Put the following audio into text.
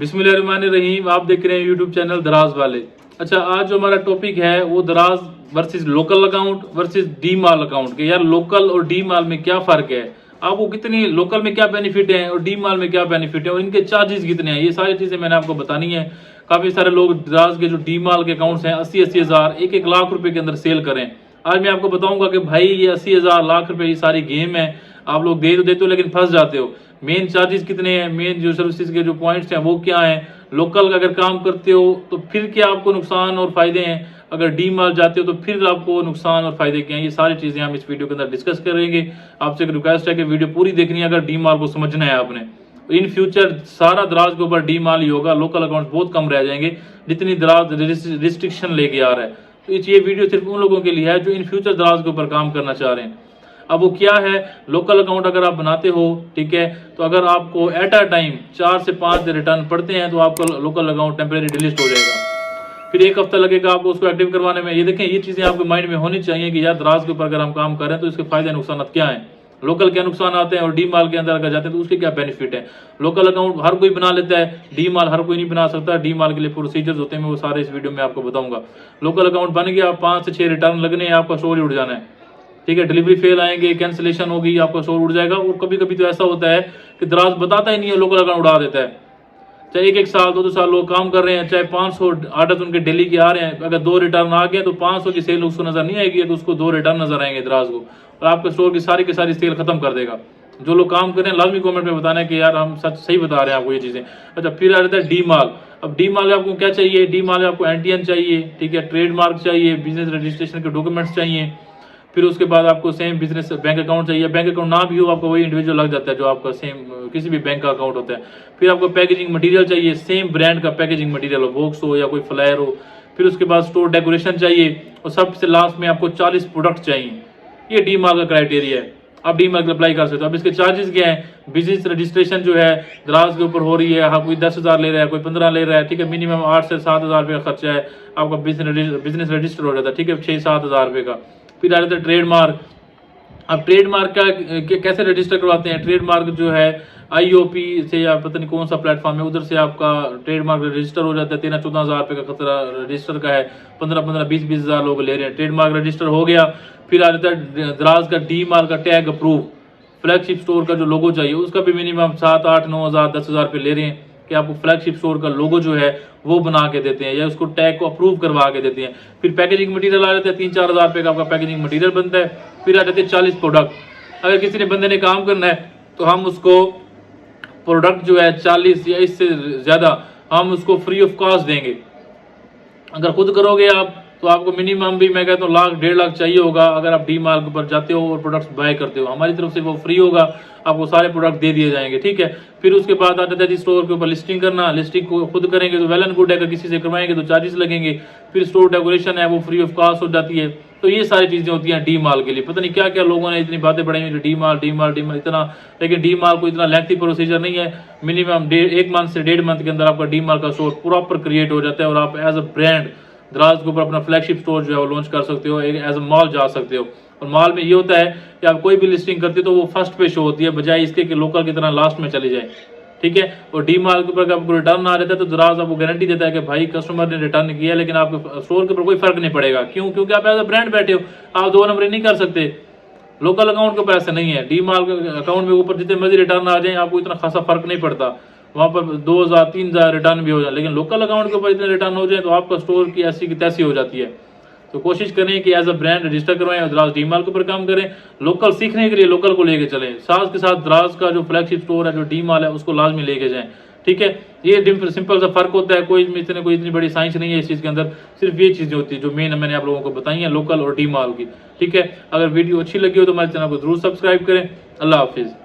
बिस्मिल्लाहिर्रहमानिर्रहीम। आप देख रहे हैं यूट्यूब चैनल दराज वाले। अच्छा, आज जो हमारा टॉपिक है वो दराज versus local account versus D माल अकाउंट के। यार लोकल और डी माल में क्या फ़र्क है, आपको कितनी लोकल में क्या बेनिफिट है और डी माल में क्या बेनिफिट है और इनके चार्जेस कितने हैं, ये सारी चीज़ें मैंने आपको बतानी है। काफ़ी सारे लोग दराज के जो डी माल के अकाउंट्स हैं 80-80 हज़ार 1-1 लाख रुपए के अंदर सेल करें। आज मैं आपको बताऊंगा कि भाई ये 80 हज़ार लाख रुपए ये सारी गेम है। आप लोग दे तो देते हो लेकिन फंस जाते हो। मेन चार्जेस कितने हैं, मेन जो सर्विसेज के जो पॉइंट्स हैं वो क्या हैं, लोकल का अगर काम करते हो तो फिर क्या आपको नुकसान और फायदे हैं, अगर डी माल जाते हो तो फिर आपको नुकसान और फायदे क्या हैं, ये सारी चीज़ें हम इस वीडियो के अंदर डिस्कस करेंगे। आपसे एक रिक्वेस्ट है कि वीडियो पूरी देखनी है अगर डी माल को समझना है आपने। इन फ्यूचर सारा दराज के ऊपर डी माल ही होगा, लोकल अकाउंट बहुत कम रह जाएंगे जितनी दराज रिस्ट्रिक्शन लेके आ रहा है। तो ये वीडियो सिर्फ उन लोगों के लिए है जो इन फ्यूचर दराज के ऊपर काम करना चाह रहे हैं। अब वो क्या है, लोकल अकाउंट अगर आप बनाते हो, ठीक है, तो अगर आपको एट अ टाइम 4 से 5 दिन रिटर्न पड़ते हैं तो आपका लोकल अकाउंट टेम्परेरी डिलीट हो जाएगा। फिर 1 हफ्ता लगेगा आपको उसको एक्टिव करवाने में। ये देखें, ये चीज़ें आपके माइंड में होनी चाहिए कि यार दराज के ऊपर अगर हम काम कर रहे हैं तो इसके फायदे नुकसान क्या हैं, लोकल क्या नुकसान आते हैं और डी माल के अंदर अगर जाते हैं तो उसके क्या बेनिफिट है। लोकल अकाउंट हर कोई बना लेता है, डी माल हर कोई नहीं बना सकता। डी माल के लिए प्रोसीजर्स होते हैं, मैं वो सारे इस वीडियो में आपको बताऊंगा। लोकल अकाउंट बन गया, 5 से 6 रिटर्न लगने हैं, आपका स्टोर ही उड़ जाना है, ठीक है। डिलीवरी फेल आएंगे, कैंसिलेशन होगी, आपका स्टोर उड़ जाएगा। और कभी कभी तो ऐसा होता है कि दराज बताता ही नहीं है, लोकल अकाउंट उड़ा देता है। चाहे 1-1 साल 2-2 साल लोग काम कर रहे हैं, चाहे 500 आर्डर्स उनके डेली के आ रहे हैं, अगर 2 रिटर्न आ गए तो 500 की सेल उसको नजर नहीं आएगी, अगर उसको 2 रिटर्न नजर आएंगे दराज को, और आपके स्टोर की सारी सेल खत्म कर देगा। जो लोग काम कर रहे हैं लाजमी कमेंट में बताना है कि यार हम सच सही बता रहे हैं आपको ये चीज़ें। अच्छा, फिर आ जाता है डी माल। अब डी माल आपको क्या चाहिए, डी माल आपको एनटीएन चाहिए, ठीक है, ट्रेडमार्क चाहिए, बिजनेस रजिस्ट्रेशन के डॉक्यूमेंट्स चाहिए। फिर उसके बाद आपको सेम बिजनेस बैंक अकाउंट चाहिए। बैंक अकाउंट ना भी हो आपको वही इंडिविजुअल लग जाता है जो आपका सेम किसी भी बैंक का अकाउंट होता है। फिर आपको पैकेजिंग मटेरियल चाहिए, सेम ब्रांड का पैकेजिंग मटेरियल हो, बॉक्स हो या कोई फ्लायर हो। फिर उसके बाद स्टोर डेकोरेशन चाहिए और सबसे लास्ट में आपको 40 प्रोडक्ट चाहिए। ये डी माल का क्राइटेरिया है, आप डी माल अप्लाई कर सकते हो। अब इसके चार्जेस क्या है, बिजनेस रजिस्ट्रेशन जो है दराज के ऊपर हो रही है, हाँ कोई 10 हज़ार ले रहा है, कोई 15 ले रहा है, ठीक है, मिनिमम 8 से 7 हज़ार रुपये का खर्चा है, आपका बिजनेस रजिस्टर हो जाता है, ठीक है, 6-7 हज़ार रुपये का। फिर आ जाता है ट्रेडमार्क। अब ट्रेडमार्क का कैसे रजिस्टर करवाते हैं, ट्रेडमार्क जो है आईओपी से या पता नहीं कौन सा प्लेटफॉर्म है उधर से आपका ट्रेडमार्क रजिस्टर हो जाता है। 13-14 हज़ार रुपये का खतरा रजिस्टर का है, 15-20 हज़ार लोग ले रहे हैं। ट्रेडमार्क रजिस्टर हो गया। फिर आ जाता है दराज का डी माल का टैग अप्रूव। फ्लैगशिप स्टोर का जो लोगो चाहिए उसका भी मिनिमम 7-8-9 हज़ार 10 हज़ार रुपये ले रहे हैं कि आपको फ्लैगशिप स्टोर का लोगो जो है वो बना के देते हैं या उसको टैग को अप्रूव करवा के देते हैं। फिर पैकेजिंग मटेरियल आ जाता है, 3-4 हज़ार रुपये का आपका पैकेजिंग मटेरियल बनता है। फिर आ जाते हैं 40 प्रोडक्ट। अगर किसी ने बंदे ने काम करना है तो हम उसको प्रोडक्ट जो है 40 या इससे ज़्यादा हम उसको फ्री ऑफ कॉस्ट देंगे। अगर खुद करोगे आप तो आपको मिनिमम भी मैं कहता हूँ 1.5 लाख चाहिए होगा अगर आप डी माल के ऊपर जाते हो और प्रोडक्ट्स बाय करते हो। हमारी तरफ से वो फ्री होगा, आपको सारे प्रोडक्ट दे दिए जाएंगे, ठीक है। फिर उसके बाद आ जाता है जी स्टोर के ऊपर लिस्टिंग करना। लिस्टिंग को खुद करेंगे तो वेल एंड गुड है, अगर किसी से करवाएंगे तो चार्जेस लगेंगे। फिर स्टोर डेकोरेशन है वो फ्री ऑफ कॉस्ट हो जाती है। तो ये सारी चीज़ें होती हैं डी माल के लिए। पता नहीं क्या क्या लोगों ने इतनी बातें बढ़ाई हुई डी माल इतना, लेकिन डी माल को इतना लेंथी प्रोसीजर नहीं है। मिनिमम 1 मंथ से 1.5 मंथ के अंदर आपका डी माल का स्टोर प्रॉपर क्रिएट हो जाता है और आप एज अ ब्रांड दराज के ऊपर अपना फ्लैगशिप स्टोर जो है वो लॉन्च कर सकते हो, एज अ मॉल जा सकते हो। और मॉल में ये होता है कि आप कोई भी लिस्टिंग करते हो तो वो फर्स्ट पे शो होती है, बजाय इसके कि लोकल की तरह लास्ट में चली जाए, ठीक है। और डी माल के ऊपर आपको रिटर्न आ रहता है तो दराज आपको गारंटी देता है कि भाई कस्टमर ने रिटर्न किया, लेकिन आपके स्टोर के ऊपर कोई फर्क नहीं पड़ेगा। क्यों? क्योंकि आप एज अ ब्रांड बैठे हो, आप 2 नंबर नहीं कर सकते। लोकल अकाउंट के ऊपर ऐसा नहीं है। डी माल अकाउंट में ऊपर जितने मर्जी रिटर्न आ जाए आपको इतना खासा फर्क नहीं पड़ता, वहाँ पर 2,000-3,000 रिटर्न भी हो जाए। लेकिन लोकल अकाउंट के ऊपर इतने रिटर्न हो जाए तो आपका स्टोर की ऐसी की तैसी हो जाती है। तो कोशिश करें कि एज अ ब्रांड रजिस्टर करवाएं और दराज डी माल के ऊपर काम करें। लोकल सीखने के लिए लोकल को लेके चलें, साथ के साथ दराज का जो फ्लैगशिप स्टोर है जो डी माल है उसको लाजमी लेके जाएं, ठीक है। ये सिंपल सा फर्क होता है, कोई इतनी बड़ी साइंस नहीं है इस चीज़ के अंदर। सिर्फ ये चीज़ें होती है जो मेन मैंने आप लोगों को बताई हैं लोकल और डी माल की, ठीक है। अगर वीडियो अच्छी लगी हो तो हमारे चैनल को जरूर सब्सक्राइब करें। अल्लाह हाफिज़।